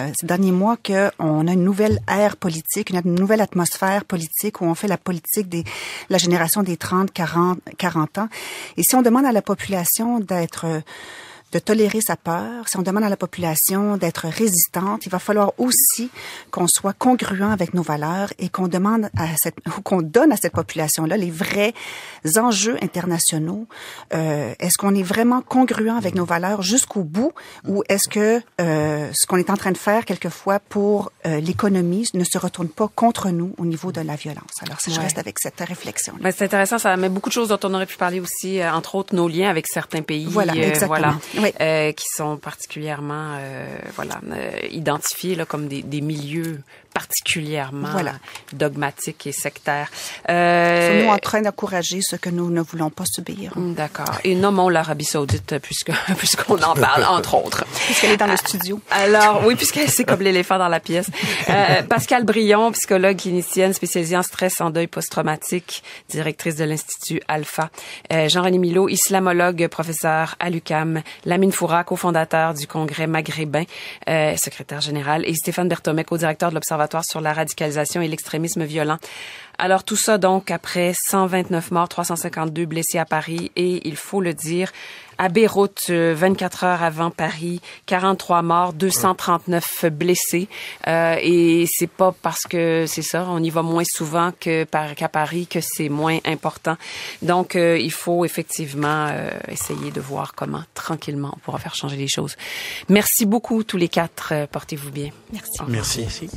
mois qu'on a une nouvelle ère politique, une nouvelle atmosphère politique où on fait la politique la génération des 30, 40 ans. Et si on demande à la population de tolérer sa peur, si on demande à la population d'être résistante, il va falloir aussi qu'on soit congruent avec nos valeurs et qu'on donne à cette population-là les vrais enjeux internationaux. Est-ce qu'on est vraiment congruent avec nos valeurs jusqu'au bout, ou est-ce que ce qu'on est en train de faire quelquefois pour l'économie ne se retourne pas contre nous au niveau de la violence? Alors, si je reste avec cette réflexion. Ben, c'est intéressant, ça met beaucoup de choses dont on aurait pu parler aussi, entre autres nos liens avec certains pays, voilà, exactement. Qui sont particulièrement identifiés là, comme des milieux particulièrement dogmatiques et sectaires. Nous en train d'encourager ce que nous ne voulons pas subir. D'accord. Et nommons l'Arabie Saoudite puisqu'on en parle, entre autres. Puisqu'elle est dans le studio. Alors, oui, puisqu'elle c'est comme l'éléphant dans la pièce. Pascale Brion, psychologue clinicienne spécialisée en stress, en deuil post-traumatique, directrice de l'Institut Alpha. Jean-René Milot, islamologue, professeur à l'UQAM. Lamine Foura, cofondateur du Congrès maghrébin, secrétaire général. Et Stéphane Berthomé, co-directeur de l'Observatoire sur la radicalisation et l'extrémisme violent. Alors tout ça donc après 129 morts, 352 blessés à Paris et il faut le dire, à Beyrouth, 24 heures avant Paris, 43 morts, 239 blessés. Et c'est pas parce que c'est ça, on y va moins souvent qu'à Paris que c'est moins important. Donc il faut effectivement essayer de voir comment tranquillement on pourra faire changer les choses. Merci beaucoup tous les quatre. Portez-vous bien. Merci. Merci.